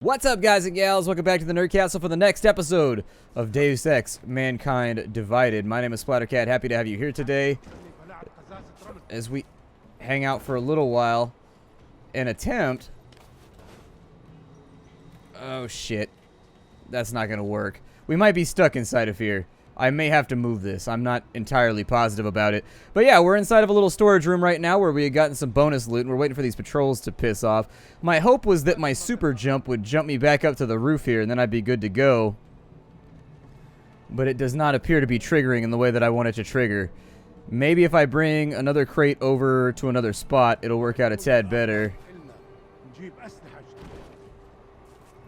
What's up, guys and gals? Welcome back to the Nerd Castle for the next episode of Deus Ex: Mankind Divided. My name is Splattercat. Happy to have you here today as we hang out for a little while and attempt... Oh, shit. That's not going to work. We might be stuck inside of here. I may have to move this. I'm not entirely positive about it. But yeah, we're inside of a little storage room right now where we had gotten some bonus loot, and we're waiting for these patrols to piss off. My hope was that my super jump would jump me back up to the roof here, and then I'd be good to go. But it does not appear to be triggering in the way that I want it to trigger. Maybe if I bring another crate over to another spot, it'll work out a tad better.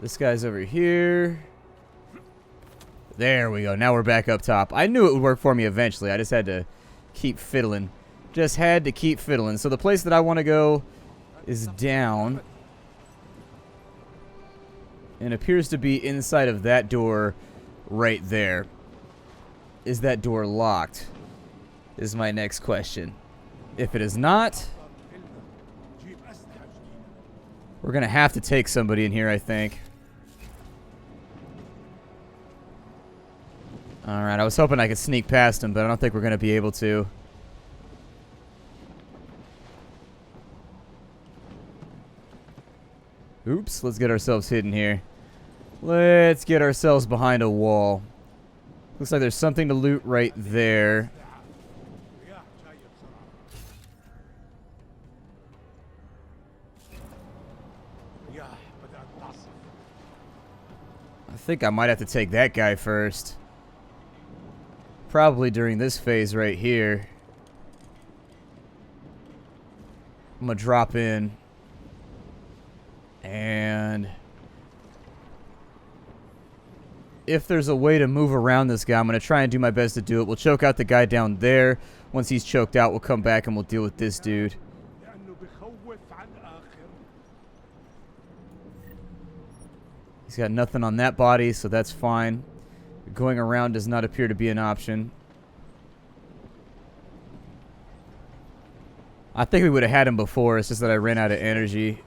This guy's over here. There we go. Now we're back up top. I knew it would work for me eventually. I just had to keep fiddling. Just had to keep fiddling. So the place that I want to go is down. And appears to be inside of that door right there. Is that door locked? Is my next question. If it is not, we're going to have to take somebody in here, I think. Alright, I was hoping I could sneak past him, but I don't think we're going to be able to. Oops, let's get ourselves hidden here. Let's get ourselves behind a wall. Looks like there's something to loot right there. I think I might have to take that guy first. Probably during this phase right here. I'm gonna drop in. And if there's a way to move around this guy, I'm gonna try and do my best to do it. We'll choke out the guy down there. Once he's choked out, we'll come back and we'll deal with this dude. He's got nothing on that body, so that's fine. Going around does not appear to be an option. I think we would have had him before. It's just that I ran out of energy.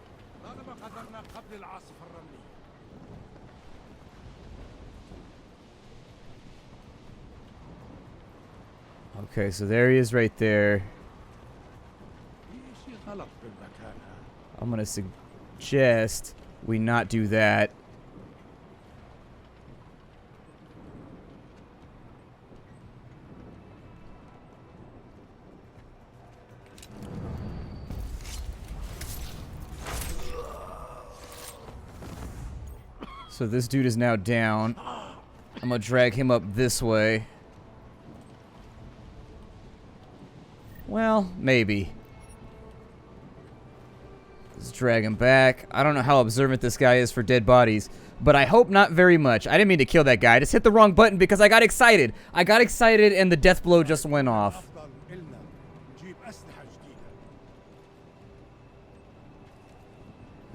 Okay, so there he is right there. I'm going to suggest we not do that. So this dude is now down. I'm gonna drag him up this way. Well, maybe. Let's drag him back. I don't know how observant this guy is for dead bodies, but I hope not very much. I didn't mean to kill that guy. I just hit the wrong button because I got excited. I got excited and the death blow just went off.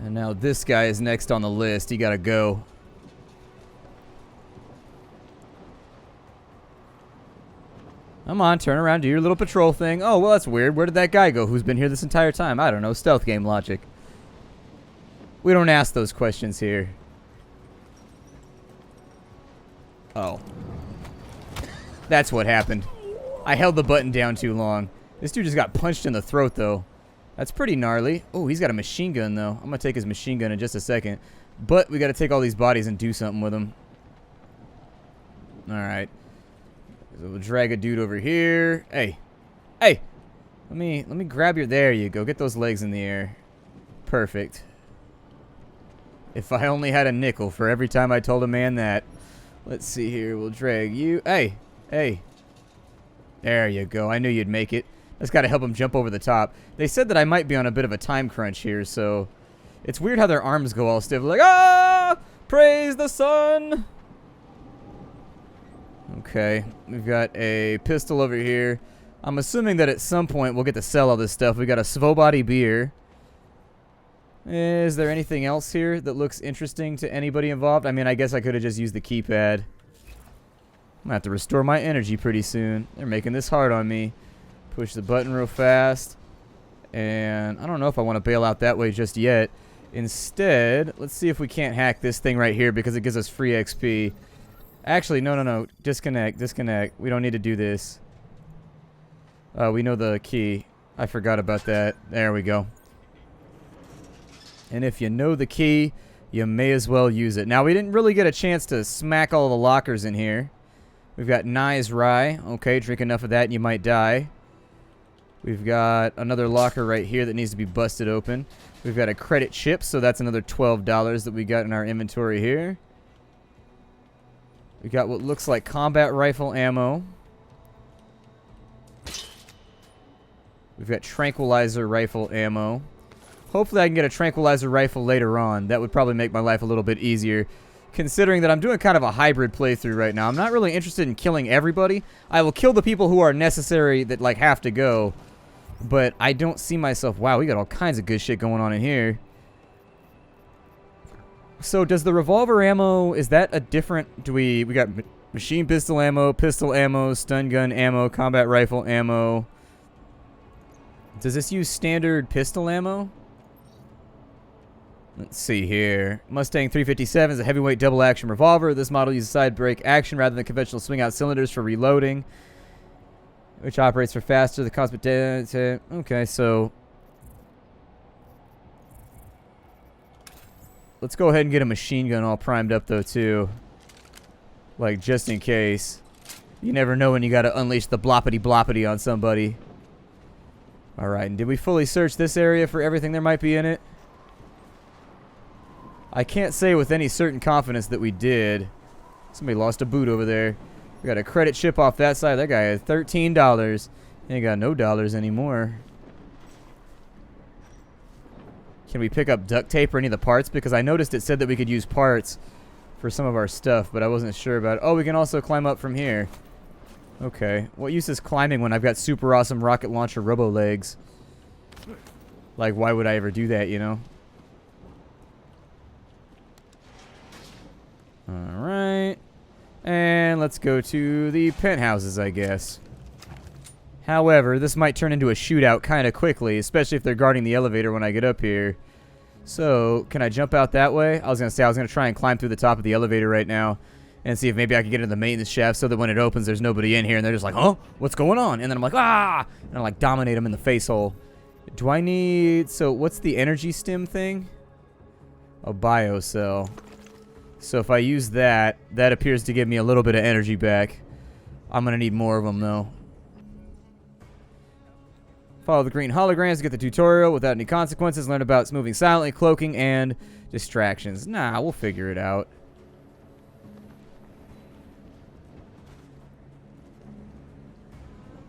And now this guy is next on the list. He gotta go. Come on, turn around, do your little patrol thing. Oh, well, that's weird. Where did that guy go who's been here this entire time? I don't know. Stealth game logic. We don't ask those questions here. Oh. That's what happened. I held the button down too long. This dude just got punched in the throat, though. That's pretty gnarly. Oh, he's got a machine gun, though. I'm going to take his machine gun in just a second. But we got to take all these bodies and do something with them. Alright. So we'll drag a dude over here. Hey. Hey! Let me grab your... There you go. Get those legs in the air. Perfect. If I only had a nickel for every time I told a man that. Let's see here. We'll drag you. Hey! Hey! There you go. I knew you'd make it. Just got to help him jump over the top. They said that I might be on a bit of a time crunch here, so... It's weird how their arms go all stiff. Like, ah! Praise the sun! Okay. We've got a pistol over here. I'm assuming that at some point we'll get to sell all this stuff. We got a Svobody beer. Is there anything else here that looks interesting to anybody involved? I mean, I guess I could have just used the keypad. I'm gonna have to restore my energy pretty soon. They're making this hard on me. Push the button real fast. And I don't know if I want to bail out that way just yet. Instead, let's see if we can't hack this thing right here because it gives us free XP. Actually, no. Disconnect. We don't need to do this. We know the key. I forgot about that. There we go. And if you know the key, you may as well use it. Now, we didn't really get a chance to smack all the lockers in here. We've got Nye's Rye. Okay, drink enough of that and you might die. We've got another locker right here that needs to be busted open. We've got a credit chip, so that's another $12 that we got in our inventory here. We got what looks like combat rifle ammo. We've got tranquilizer rifle ammo. Hopefully I can get a tranquilizer rifle later on. That would probably make my life a little bit easier, considering that I'm doing kind of a hybrid playthrough right now. I'm not really interested in killing everybody. I will kill the people who are necessary that, like, have to go. But I don't see myself... Wow, we got all kinds of good shit going on in here. So does the revolver ammo... Is that a different... Do we got machine pistol ammo, stun gun ammo, combat rifle ammo. Does this use standard pistol ammo? Let's see here. Mustang 357 is a heavyweight double-action revolver. This model uses side brake action rather than conventional swing-out cylinders for reloading, which operates for faster. The cost... Okay, so... Let's go ahead and get a machine gun all primed up, though, too. Like, just in case. You never know when you gotta unleash the bloppity-bloppity on somebody. Alright, and did we fully search this area for everything there might be in it? I can't say with any certain confidence that we did. Somebody lost a boot over there. We got a credit chip off that side. That guy had $13. He ain't got no dollars anymore. Can we pick up duct tape or any of the parts? Because I noticed it said that we could use parts for some of our stuff, but I wasn't sure about it. Oh, we can also climb up from here. Okay. What use is climbing when I've got super awesome rocket launcher robo legs? Like, why would I ever do that, you know? Alright. And let's go to the penthouses, I guess. However, this might turn into a shootout kind of quickly, especially if they're guarding the elevator when I get up here. So, can I jump out that way? I was going to say I was going to try and climb through the top of the elevator right now and see if maybe I could get into the maintenance shaft so that when it opens, there's nobody in here and they're just like, huh? What's going on? And then I'm like, ah! And I like dominate them in the face hole. Do I need... So, what's the energy stim thing? A biocell. So, if I use that, that appears to give me a little bit of energy back. I'm going to need more of them, though. Follow the green holograms to get the tutorial without any consequences. Learn about moving silently, cloaking, and distractions. Nah, we'll figure it out.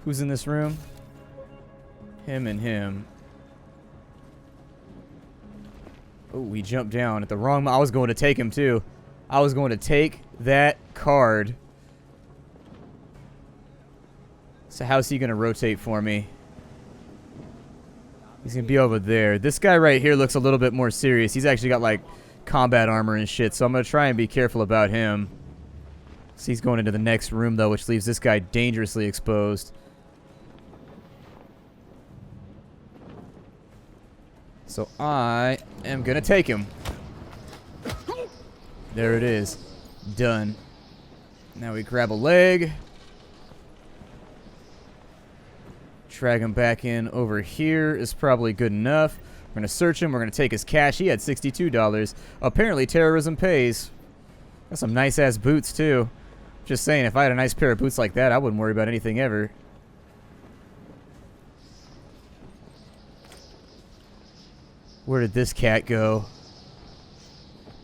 Who's in this room? Him and him. Oh, we jumped down at the wrong... I was going to take him, too. I was going to take that card. So how's he going to rotate for me? He's going to be over there. This guy right here looks a little bit more serious. He's actually got, like, combat armor and shit, so I'm going to try and be careful about him. So he's going into the next room, though, which leaves this guy dangerously exposed. So I am going to take him. There it is. Done. Now we grab a leg. Drag him back in over here is probably good enough. We're going to search him. We're going to take his cash. He had $62. Apparently, terrorism pays. Got some nice-ass boots, too. Just saying, if I had a nice pair of boots like that, I wouldn't worry about anything ever. Where did this cat go?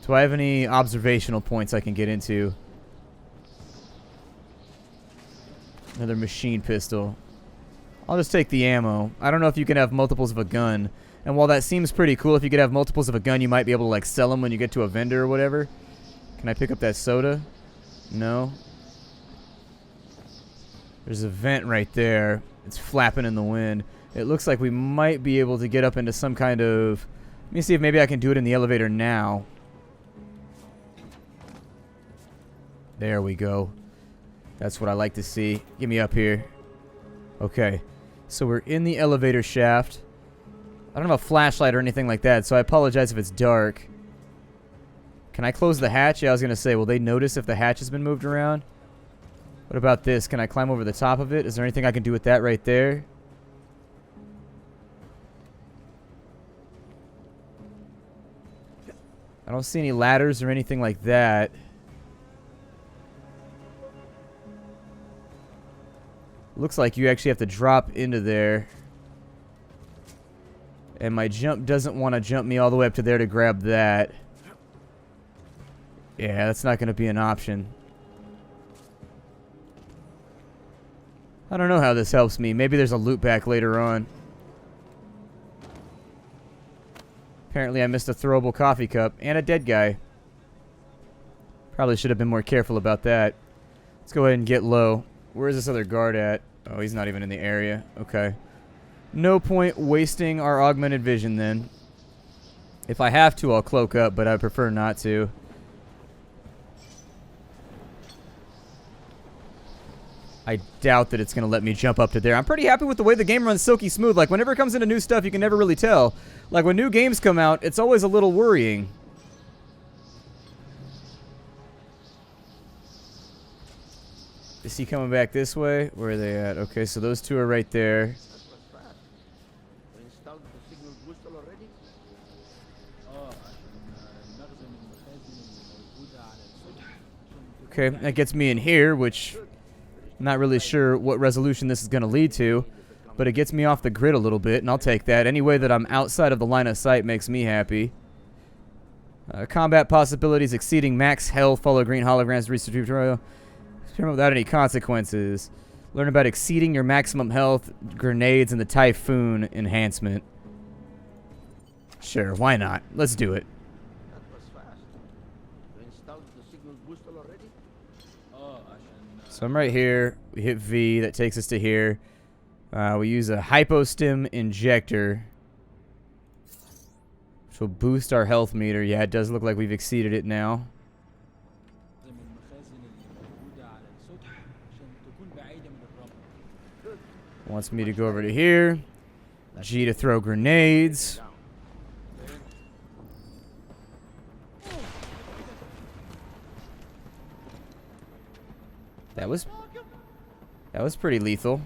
Do I have any observational points I can get into? Another machine pistol. I'll just take the ammo. I don't know if you can have multiples of a gun. And while that seems pretty cool, if you could have multiples of a gun, you might be able to, like, sell them when you get to a vendor or whatever. Can I pick up that soda? No. There's a vent right there. It's flapping in the wind. It looks like we might be able to get up into some kind of... Let me see if maybe I can do it in the elevator now. There we go. That's what I like to see. Get me up here. Okay. So we're in the elevator shaft. I don't have a flashlight or anything like that, so I apologize if it's dark. Can I close the hatch? Yeah, I was going to say, will they notice if the hatch has been moved around? What about this? Can I climb over the top of it? Is there anything I can do with that right there? I don't see any ladders or anything like that. Looks like you actually have to drop into there. And my jump doesn't want to jump me all the way up to there to grab that. Yeah, that's not going to be an option. I don't know how this helps me. Maybe there's a loop back later on. Apparently I missed a throwable coffee cup and a dead guy. Probably should have been more careful about that. Let's go ahead and get low. Where is this other guard at? Oh, he's not even in the area. Okay. No point wasting our augmented vision then. If I have to, I'll cloak up, but I prefer not to. I doubt that it's going to let me jump up to there. I'm pretty happy with the way the game runs silky smooth. Like, whenever it comes into new stuff, you can never really tell. Like, when new games come out, it's always a little worrying. Is he coming back this way? Where are they at? Okay, so those two are right there. Okay, that gets me in here, which I'm not really sure what resolution this is going to lead to, but it gets me off the grid a little bit, and I'll take that. Any way that I'm outside of the line of sight makes me happy. Combat possibilities exceeding max health. Follow green holograms to reach the tutorial. Experiment without any consequences. Learn about exceeding your maximum health, grenades, and the Typhoon enhancement. Sure, why not? Let's do it. So I'm right here. We hit V. That takes us to here. We use a hypostim injector, which will boost our health meter. Yeah, it does look like we've exceeded it now. Wants me to go over to here. G to throw grenades. That was pretty lethal.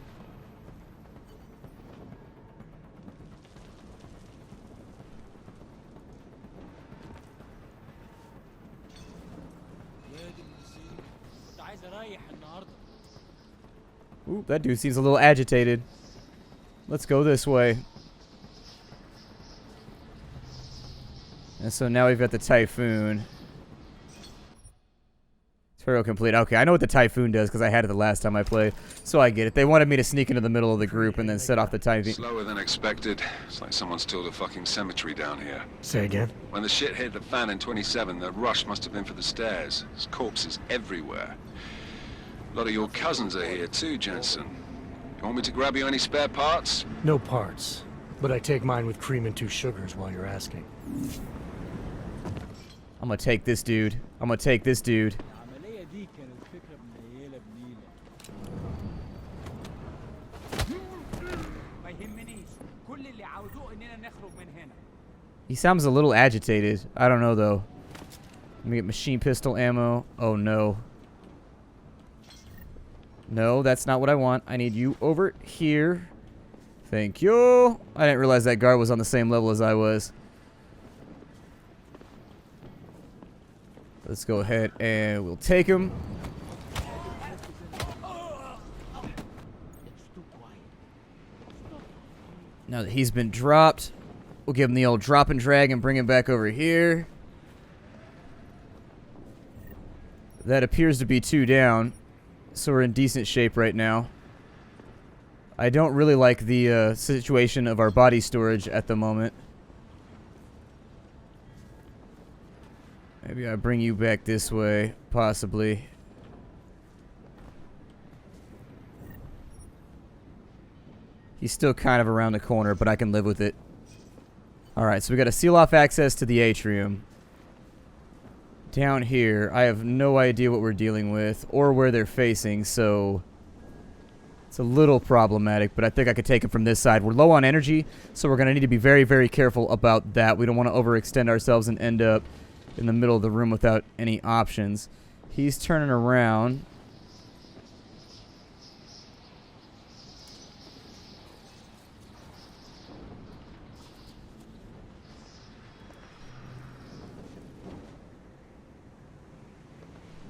Ooh, that dude seems a little agitated. Let's go this way. And so now we've got the Typhoon. Tutorial complete. Okay, I know what the Typhoon does because I had it the last time I played, so I get it. They wanted me to sneak into the middle of the group and then set off the Typhoon. Slower than expected. It's like someone's tilled a fucking cemetery down here. Say again? When the shit hit the fan in 27, the rush must have been for the stairs. There's corpses everywhere. A lot of your cousins are here too, Jensen. You want me to grab you any spare parts? No parts, but I take mine with cream and 2 sugars while you're asking. I'm gonna take this dude. I'm gonna take this dude. He sounds a little agitated. I don't know though. Let me get machine pistol ammo. Oh no. No, that's not what I want. I need you over here. Thank you. I didn't realize that guard was on the same level as I was. Let's go ahead and we'll take him. Now that he's been dropped, we'll give him the old drop and drag and bring him back over here. That appears to be 2 down, so we're in decent shape right now. I don't really like the situation of our body storage at the moment. Maybe I bring you back this way, possibly. He's still kind of around the corner, but I can live with it. Alright, so we got to seal off access to the atrium. Down here, I have no idea what we're dealing with or where they're facing, so It's a little problematic, but I think I could take him from this side. We're low on energy, so we're going to need to be very, very careful about that. We don't want to overextend ourselves and end up in the middle of the room without any options. He's turning around.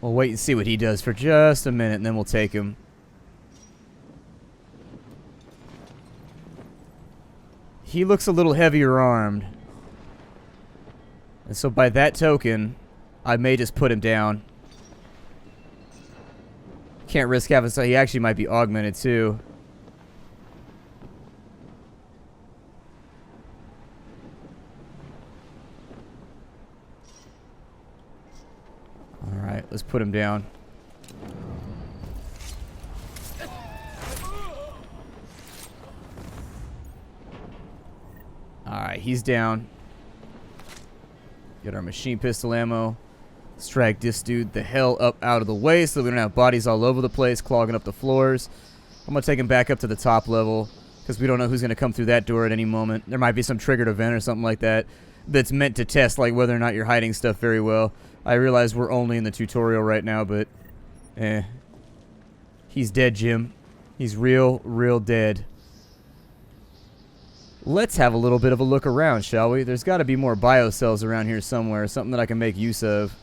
We'll wait and see what he does for just a minute, and then we'll take him. He looks a little heavier armed. And so by that token, I may just put him down. Can't risk having, so he actually might be augmented too. Alright, let's put him down. Alright, he's down. Get our machine pistol ammo. Let's drag this dude the hell up out of the way so we don't have bodies all over the place clogging up the floors. I'm going to take him back up to the top level because we don't know who's going to come through that door at any moment. There might be some triggered event or something like that that's meant to test like whether or not you're hiding stuff very well. I realize we're only in the tutorial right now, but he's dead, Jim. He's real, real dead. Let's have a little bit of a look around, shall we? There's got to be more biocells around here somewhere, something that I can make use of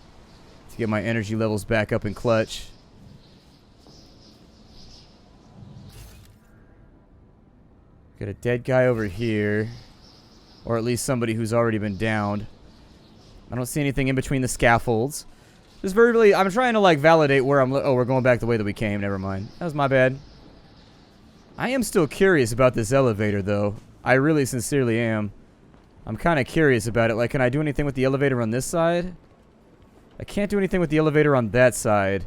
to get my energy levels back up in clutch. Got a dead guy over here, or at least somebody who's already been downed. I don't see anything in between the scaffolds. Just very really, I'm trying to like validate where I'm. Oh, we're going back the way that we came. Never mind. That was my bad. I am still curious about this elevator, though. I really sincerely am. I'm kind of curious about it. Like, can I do anything with the elevator on this side? I can't do anything with the elevator on that side,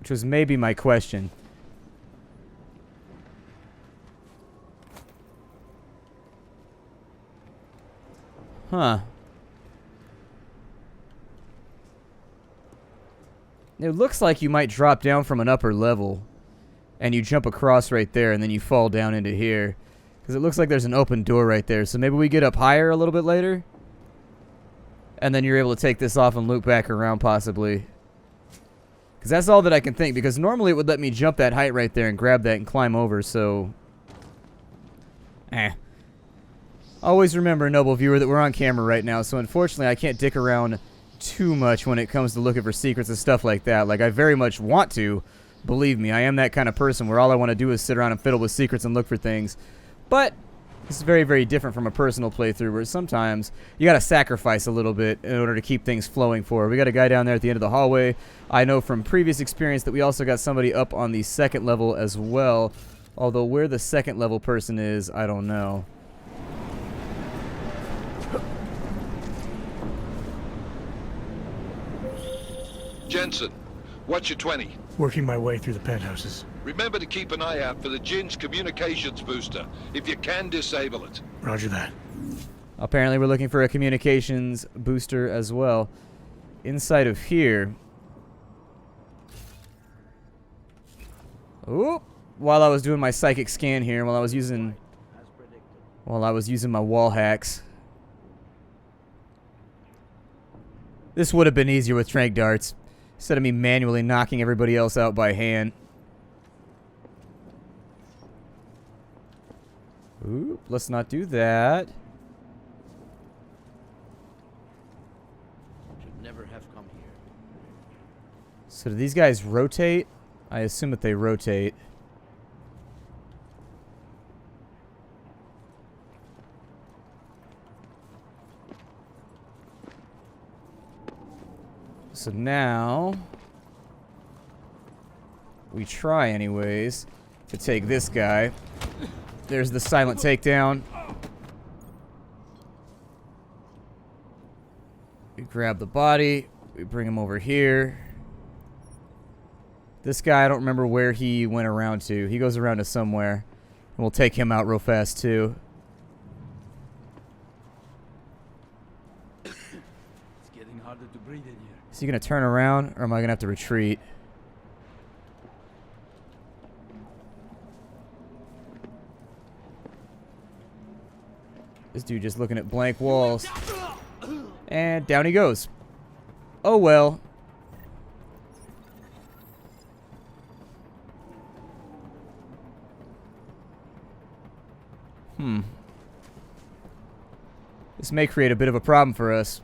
which was maybe my question. Huh. It looks like you might drop down from an upper level and you jump across right there and then you fall down into here. Because it looks like there's an open door right there. So maybe we get up higher a little bit later. And then you're able to take this off and loop back around possibly. Because that's all that I can think. Because normally it would let me jump that height right there and grab that and climb over. So, always remember, noble viewer, that we're on camera right now. So unfortunately I can't dick around too much when it comes to looking for secrets and stuff like that. Like, I very much want to. Believe me, I am that kind of person where all I want to do is sit around and fiddle with secrets and look for things. But this is very, very different from a personal playthrough where sometimes you got to sacrifice a little bit in order to keep things flowing forward. We got a guy down there at the end of the hallway. I know from previous experience that we also got somebody up on the second level as well. Although where the second level person is, I don't know. Jensen, what's your 20? Working my way through the penthouses. Remember to keep an eye out for the Jin's communications booster. If you can, disable it. Roger that. Apparently we're looking for a communications booster as well. Inside of here. Oop! While I was doing my psychic scan here, while I was using my wall hacks. This would have been easier with tranq darts. Instead of me manually knocking everybody else out by hand. Ooh, let's not do that. Should never have come here. So do these guys rotate? I assume that they rotate. So now we try anyways to take this guy. There's the silent takedown. We grab the body. We bring him over here. This guy, I don't remember where he went around to. He goes around to somewhere. And we'll take him out real fast too. It's getting harder to breathe in here. Is he going to turn around or am I going to have to retreat? This dude just looking at blank walls. And down he goes. Oh well. This may create a bit of a problem for us.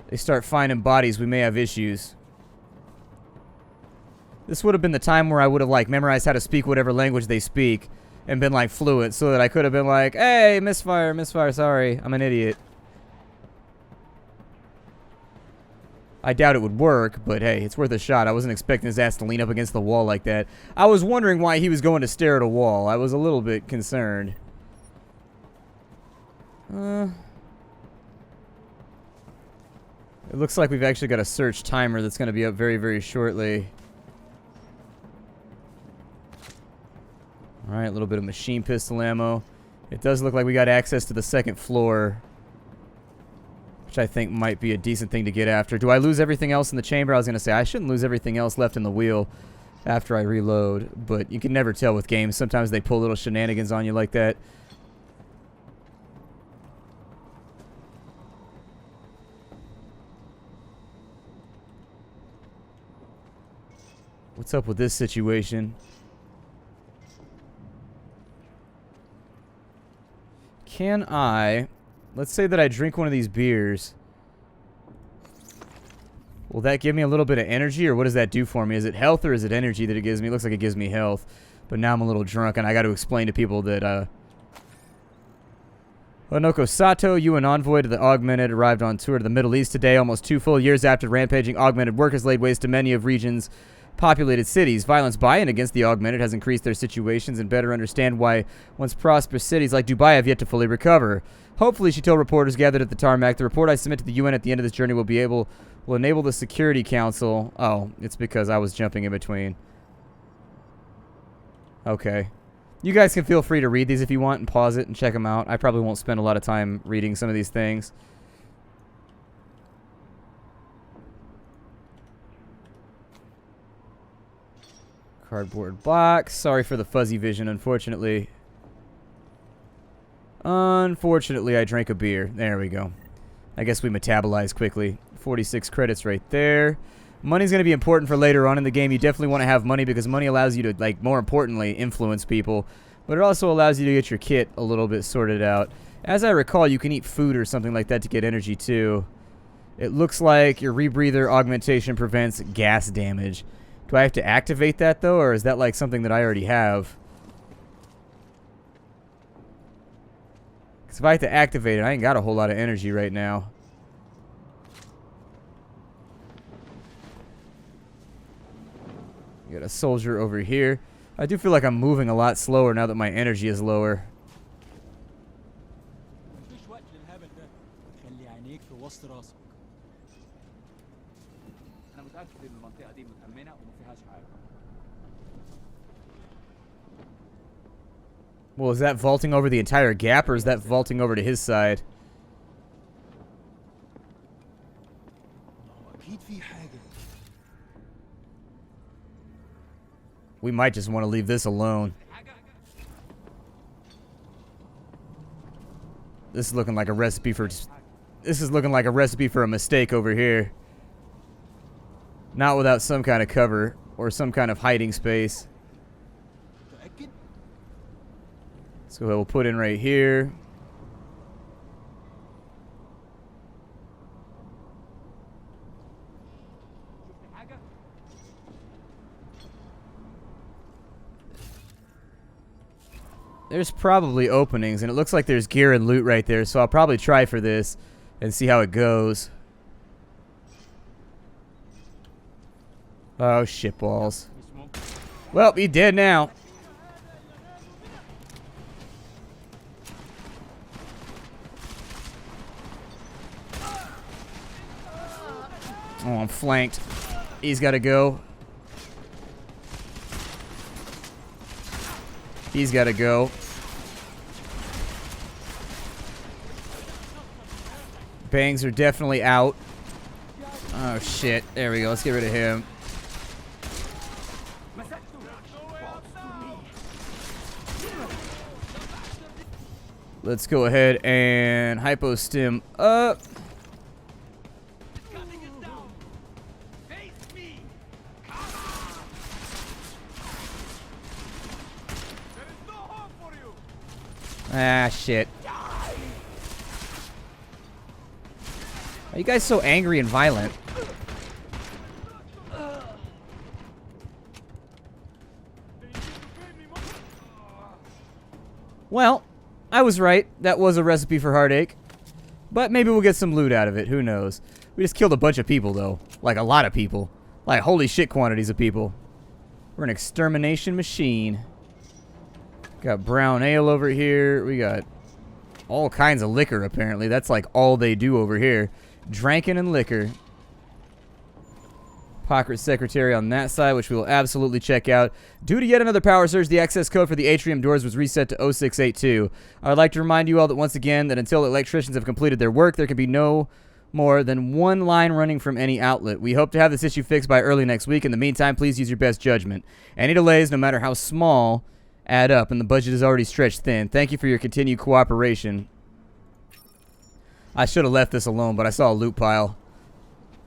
They start finding bodies, we may have issues. This would have been the time where I would have like memorized how to speak whatever language they speak and been like fluent so that I could have been like, hey, misfire, sorry, I'm an idiot. I doubt it would work, but hey, it's worth a shot. I wasn't expecting his ass to lean up against the wall like that. I was wondering why he was going to stare at a wall. I was a little bit concerned. It looks like we've actually got a search timer that's going to be up very, very shortly. Alright, a little bit of machine pistol ammo. It does look like we got access to the second floor, which I think might be a decent thing to get after. Do I lose everything else in the chamber? I was going to say, I shouldn't lose everything else left in the wheel after I reload, but you can never tell with games. Sometimes they pull little shenanigans on you like that. What's up with this situation? Can I... Let's say that I drink one of these beers. Will that give me a little bit of energy, or what does that do for me? Is it health or is it energy that it gives me? It looks like it gives me health. But now I'm a little drunk, and I got to explain to people that, Onoko Sato, you and envoy to the Augmented, arrived on tour to the Middle East today, almost 2 full years after rampaging Augmented workers laid waste to many of regions' populated cities. Violence buy-in against the Augmented has increased their situations and better understand why once prosperous cities like Dubai have yet to fully recover. Hopefully, she told reporters gathered at the tarmac, the report I submit to the UN at the end of this journey will enable the Security Council. Oh, it's because I was jumping in between. Okay. You guys can feel free to read these if you want and pause it and check them out. I probably won't spend a lot of time reading some of these things. Cardboard box. Sorry for the fuzzy vision, unfortunately. Unfortunately, I drank a beer. There we go. I guess we metabolize quickly. 46 credits right there. Money's going to be important for later on in the game. You definitely want to have money because money allows you to, like, more importantly, influence people. But it also allows you to get your kit a little bit sorted out. As I recall, you can eat food or something like that to get energy, too. It looks like your rebreather augmentation prevents gas damage. Do I have to activate that, though, or is that, like, something that I already have? Because if I have to activate it, I ain't got a whole lot of energy right now. Got a soldier over here. I do feel like I'm moving a lot slower now that my energy is lower. Well, is that vaulting over the entire gap, or is that vaulting over to his side? We might just want to leave this alone. This is looking like a recipe for... This is looking like a recipe for a mistake over here. Not without some kind of cover or some kind of hiding space. So we'll put in right here. There's probably openings, and it looks like there's gear and loot right there, so I'll probably try for this and see how it goes. Oh, shitballs. Well, he dead now. Oh, I'm flanked. He's got to go. He's got to go. Bangs are definitely out. Oh, shit. There we go. Let's get rid of him. Let's go ahead and hypostim up. Ah, shit. Are you guys so angry and violent? Well, I was right. That was a recipe for heartache. But maybe we'll get some loot out of it. Who knows? We just killed a bunch of people, though. Like, a lot of people. Like, holy shit quantities of people. We're an extermination machine. Got brown ale over here. We got all kinds of liquor, apparently. That's, like, all they do over here. Drinking and liquor. Pocket secretary on that side, which we will absolutely check out. Due to yet another power surge, the access code for the atrium doors was reset to 0682. I would like to remind you all that once again that until electricians have completed their work, there can be no more than one line running from any outlet. We hope to have this issue fixed by early next week. In the meantime, please use your best judgment. Any delays, no matter how small, add up, and the budget is already stretched thin. Thank you for your continued cooperation. I should have left this alone, but I saw a loot pile.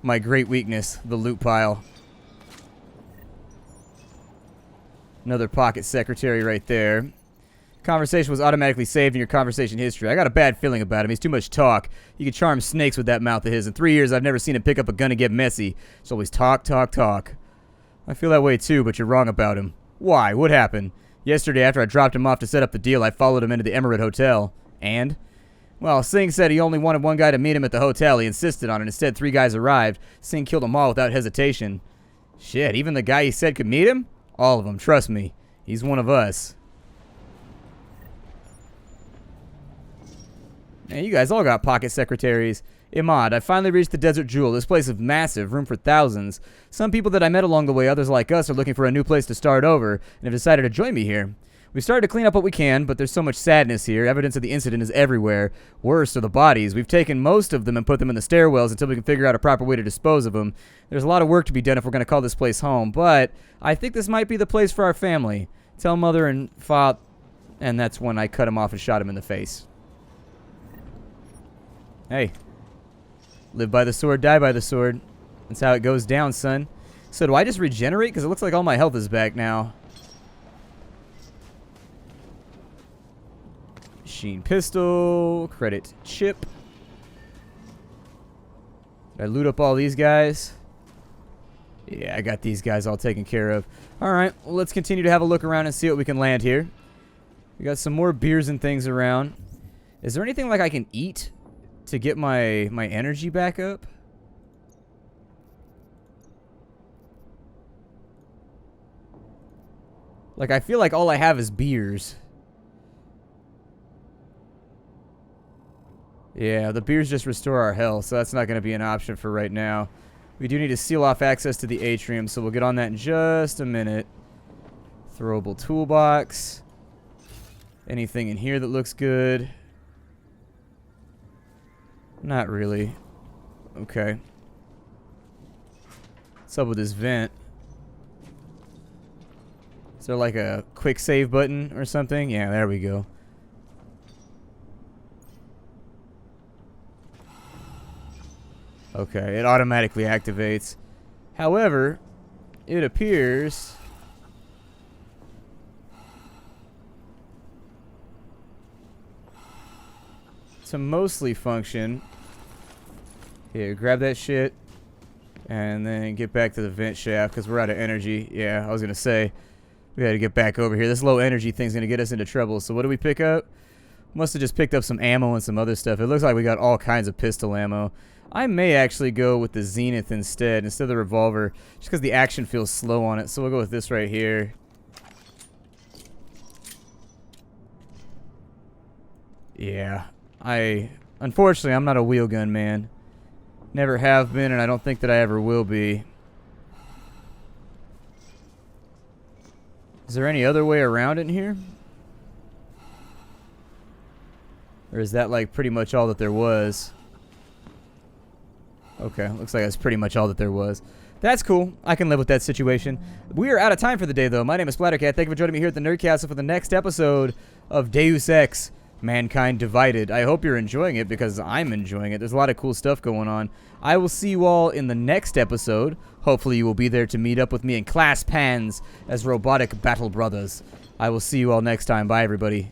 My great weakness, the loot pile. Another pocket secretary right there. Conversation was automatically saved in your conversation history. I got a bad feeling about him. He's too much talk. He could charm snakes with that mouth of his. In 3 years, I've never seen him pick up a gun and get messy. It's always talk, talk, talk. I feel that way too, but you're wrong about him. Why? What happened? Yesterday, after I dropped him off to set up the deal, I followed him into the Emirate Hotel. And? Well, Singh said he only wanted one guy to meet him at the hotel. He insisted on it. Instead, 3 guys arrived. Singh killed them all without hesitation. Shit, even the guy he said could meet him? All of them, trust me. He's one of us. Man, you guys all got pocket secretaries. Imad, I finally reached the Desert Jewel. This place is massive, room for thousands. Some people that I met along the way, others like us, are looking for a new place to start over and have decided to join me here. We started to clean up what we can, but there's so much sadness here. Evidence of the incident is everywhere. Worse are the bodies. We've taken most of them and put them in the stairwells until we can figure out a proper way to dispose of them. There's a lot of work to be done if we're going to call this place home, but I think this might be the place for our family. Tell mother and father... And that's when I cut him off and shot him in the face. Hey. Live by the sword, die by the sword. That's how it goes down, son. So do I just regenerate? Because it looks like all my health is back now. Machine pistol, credit chip. Did I loot up all these guys? Yeah, I got these guys all taken care of. Alright, well, let's continue to have a look around and see what we can land here. We got some more beers and things around. Is there anything like I can eat to get my energy back up? Like, I feel like all I have is beers. Yeah, the beers just restore our health, so that's not going to be an option for right now. We do need to seal off access to the atrium, so we'll get on that in just a minute. Throwable toolbox. Anything in here that looks good? Not really. Okay. What's up with this vent? Is there like a quick save button or something? Yeah, there we go. Okay, it automatically activates. However, it appears to mostly function. Here, grab that shit and then get back to the vent shaft because we're out of energy. Yeah, I was gonna say we gotta get back over here. This low energy thing's gonna get us into trouble. So what do we pick up? Must have just picked up some ammo and some other stuff. It looks like we got all kinds of pistol ammo. I may actually go with the Zenith instead of the revolver, just because the action feels slow on it. So we'll go with this right here. Yeah, unfortunately, I'm not a wheel gun man. Never have been, and I don't think that I ever will be. Is there any other way around in here? Or is that like pretty much all that there was? Okay, looks like that's pretty much all that there was. That's cool. I can live with that situation. We are out of time for the day, though. My name is Splattercat. Thank you for joining me here at the Nerd Castle for the next episode of Deus Ex. Mankind Divided. I hope you're enjoying it because I'm enjoying it. There's a lot of cool stuff going on. I will see you all in the next episode. Hopefully you will be there to meet up with me and clasp hands as robotic battle brothers. I will see you all next time. Bye, everybody.